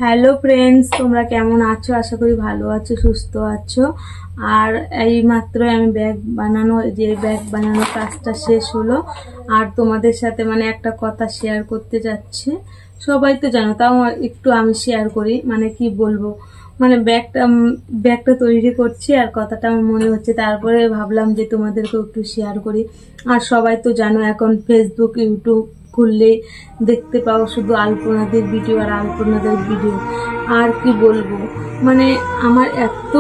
Hello friends, তোমরা কেমন আছো? আশা করি ভালো আছো, সুস্থ আছো। আর এই মাত্র আমি ব্যাগ বানানো কাজটা শেষ হলো। আর তোমাদের সাথে একটা কথা শেয়ার করতে যাচ্ছি। সবাই তো জানো, তাও একটু আমি শেয়ার করি। কি বলবো, ব্যাগটা তৈরি করছি আর কথাটা আমার মনে হচ্ছে, তারপরে ভাবলাম যে তোমাদেরকে একটু শেয়ার করি। আর সবাই তো জানো, এখন ফেসবুক, ইউটিউব খুললে দেখতে পাও শুধু আলপনাদের ভিডিও আর আলপনাদের ভিডিও। আর কি বলবো, আমার এত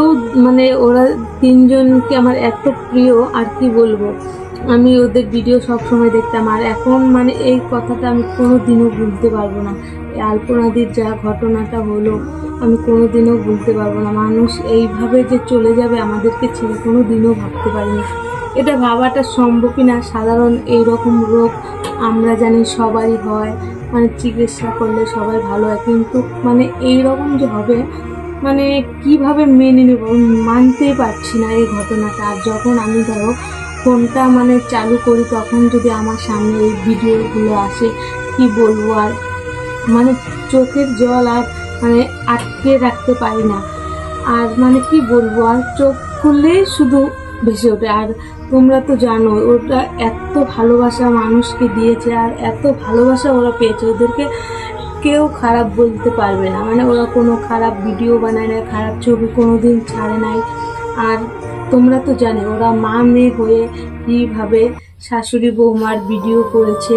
ওরা তিনজনকে আমার এত প্রিয়। আর কি বলবো, আমি ওদের ভিডিও সব সময় দেখতাম। আর এখন এই কথাটা আমি কোনোদিনও ভুলতে পারবো না। এই আলপনাদির যা ঘটনাটা হলো, আমি কোনোদিনও ভুলতে পারবো না। মানুষ এইভাবে যে চলে যাবে আমাদেরকে ছেড়ে, কোনোদিনও ভাবতে পারিনি। এটা ভাবাটা সম্ভবই না। সাধারণ এইরকম রোগ আমরা জানি সবারই হয়, চিকিৎসা করলে সবাই ভালো হয়, কিন্তু এইরকম যে হবে কিভাবে মেনে নেব, মানতেই পারছি না এই ঘটনাটা। আর যখন আমি ধরো ফোনটা চালু করি, তখন যদি আমার সামনে এই ভিডিওগুলো আসে, কি বলবো। আর চোখের জল আর আটকে রাখতে পারি না। আর কি বলবো, আর চোখ খুললেই শুধু ভেসে ওঠে। আর তোমরা তো জানো, ওটা এত ভালোবাসা মানুষকে দিয়েছে, আর এত ভালোবাসা ওরা পেয়েছে। ওদেরকে কেউ খারাপ বলতে পারবে না। ওরা কোনো খারাপ ভিডিও বানায় না, খারাপ ছবি কোনোদিন ছাড়ে নাই। আর তোমরা তো জানো, ওরা মা মেয়ে হয়ে কিভাবে শাশুড়ি বৌমার ভিডিও করেছে।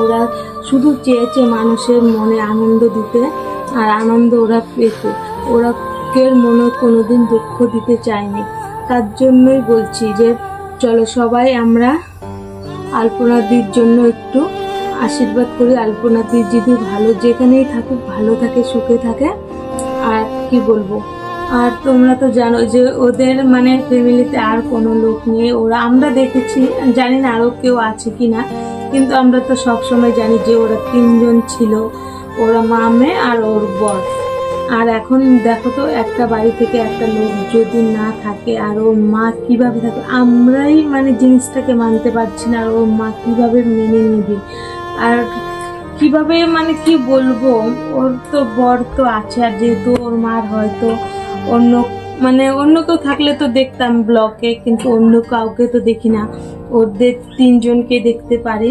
ওরা শুধু চেয়েছে মানুষের মনে আনন্দ দিতে, আর আনন্দ ওরা পেতে। ওরা কেউ মনে কোনোদিন দুঃখ দিতে চায়নি। তার জন্যই বলছি যে চলো সবাই আমরা আলপনাদির জন্য একটু আশীর্বাদ করি। আলপনাদির যদি ভালো, যেখানেই থাকুক ভালো থাকে, সুখে থাকে। আর কি বলবো, আর তোমরা তো জানো যে ওদের ফ্যামিলিতে আর কোনো লোক নেই। আমরা দেখেছি, জানি না আরো কেউ আছে কিনা, কিন্তু আমরা তো সব সময় জানি যে ওরা তিনজন ছিল, ওরা মা মেয়ে আর ওর বর। আর এখন দেখো তো, একটা বাড়ি থেকে একটা লোক যদি না থাকে, আর ওর মা কিভাবে থাকে, আমরাই জিনিসটাকে মানতে পারছি না। আর ওর মা কিভাবে মেনে নিবে, আর কিভাবে কি বলবো। ওর তো বর তো আছে, আর যেহেতু ওর মার হয়তো অন্য অন্য কেউ থাকলে তো দেখতাম ব্লগে, কিন্তু অন্য কাউকে তো দেখি না, ওদের তিনজনকে দেখতে পারি।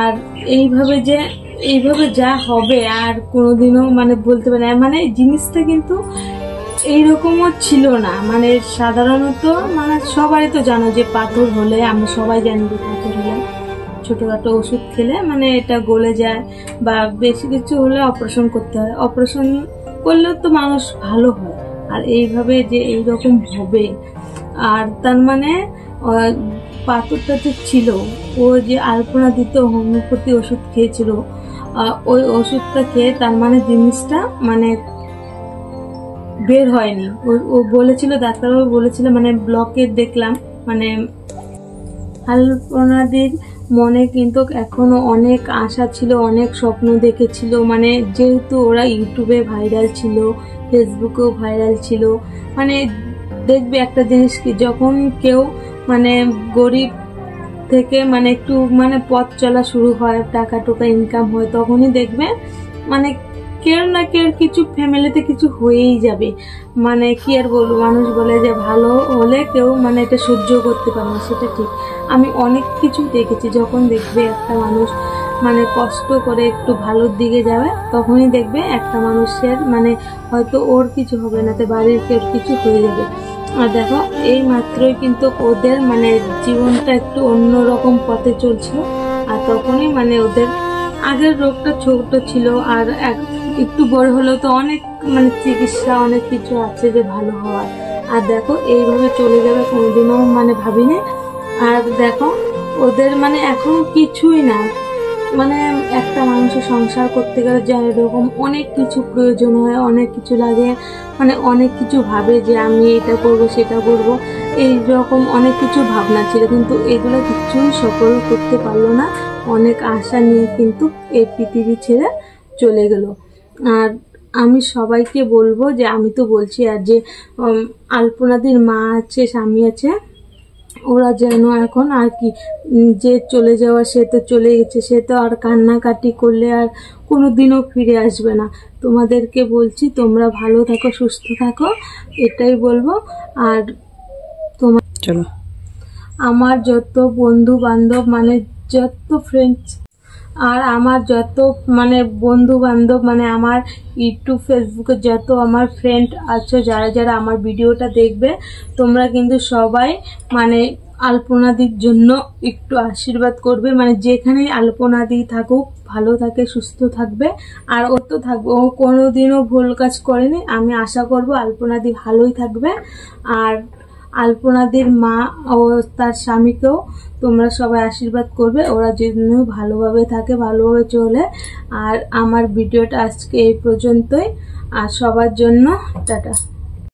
আর এইভাবে যা হবে আর কোনোদিনও বলতে পারি না। জিনিসটা কিন্তু এইরকমও ছিল না। সাধারণত সবাই তো জানো যে পাথর হলে, আমরা সবাই জানি যে পাথর হলে ছোটখাটো ওষুধ খেলে এটা গলে যায়, বা বেশি কিছু হলে অপারেশন করতে হয়। অপারেশন করলেও তো মানুষ ভালো হয়। আর এইভাবে যে এইরকম হবে, আর তার পাথরটা যে ছিল, ও যে আলপনা দিত হোমিওপ্যাথি ওষুধ খেয়েছিল, ওই ওষুধটা খেয়ে তার জিনিসটা বের হয়নি। ও বলেছিল, ডাক্তারবাবু বলেছিল, ব্লকে দেখলাম আলপনাদির মনে কিন্তু এখনো অনেক আশা ছিল, অনেক স্বপ্ন দেখেছিল। যেহেতু ওরা ইউটিউবে ভাইরাল ছিল, ফেসবুকেও ভাইরাল ছিল। দেখবে একটা জিনিস কি, যখন কেউ গরিব থেকে একটু পথ চলা শুরু হয়, টাকা টোকা ইনকাম হয়, তখনই দেখবে কেউ না কেউ কিছু ফ্যামিলিতে কিছু হয়েই যাবে। কি আর বলবো, মানুষ বলে যে ভালো হলে কেউ এটা সহ্য করতে পারে না, সেটা ঠিক। আমি অনেক কিছু দেখেছি, যখন দেখবে একটা মানুষ কষ্ট করে একটু ভালোর দিকে যাবে, তখনই দেখবে একটা মানুষের হয়তো ওর কিছু হবে না, তো বাড়ির কেউ কিছু হয়ে যাবে। আর দেখো, এই মাত্রই কিন্তু ওদের জীবনটা একটু অন্যরকম পথে চলছিল। আর তখনই ওদের আগের রোগটা ছোট ছিল, আর একটু বড় হলেও তো অনেক চিকিৎসা অনেক কিছু আছে যে ভালো হওয়ার। আর দেখো, এইভাবে চলে যাবে কোনোদিনও ভাবিনি। আর দেখো, ওদের এখন কিছুই না। একটা মানুষের সংসার করতে গেলে যা এরকম অনেক কিছু প্রয়োজন হয়, অনেক কিছু লাগে, অনেক কিছু ভাবে যে আমি এটা করব সেটা করব, এইরকম অনেক কিছু ভাবনা ছিল, কিন্তু এগুলো কিছুই সফল করতে পারলো না। অনেক আশা নিয়ে কিন্তু এই পৃথিবী ছেড়ে চলে গেল। আর আমি সবাইকে বলবো যে, আমি তো বলছি, আর যে আলপনাদির মা আছে, স্বামী আছে, ওরা যেন এখন আর কি যে চলে যাওয়া সে তো চলে গেছে, সে তো আর কান্নাকাটি করলে আর কোনোদিনও ফিরে আসবে না। তোমাদেরকে বলছি তোমরা ভালো থাকো, সুস্থ থাকো, এটাই বলবো। আর তোমার চলো আমার যত বন্ধু বান্ধব মানে যত ফ্রেন্ডস আর আমার যত মানে বন্ধু বান্ধব মানে আমার ইউটিউব ফেসবুকে যত আমার ফ্রেন্ড আছো, যারা যারা আমার ভিডিওটা দেখবে, তোমরা কিন্তু সবাই মানে আলপনাদির জন্য একটু আশীর্বাদ করবে। মানে যেখানে আলপনাদি থাকুক ভালো থাকে, সুস্থ থাকবে। আর ও তো থাকবে, ও কোনোদিনও ভুল কাজ করেনি। আমি আশা করব আলপনাদি ভালোই থাকবে। আর আলপনাদির মা ও তার স্বামীকেও তোমরা সবাই আশীর্বাদ করবে, ওরা যেন ভালোভাবে থাকে, ভালোভাবে চলে। আর আমার ভিডিওটা আজকে এই পর্যন্তই। আর সবার জন্য টাটা।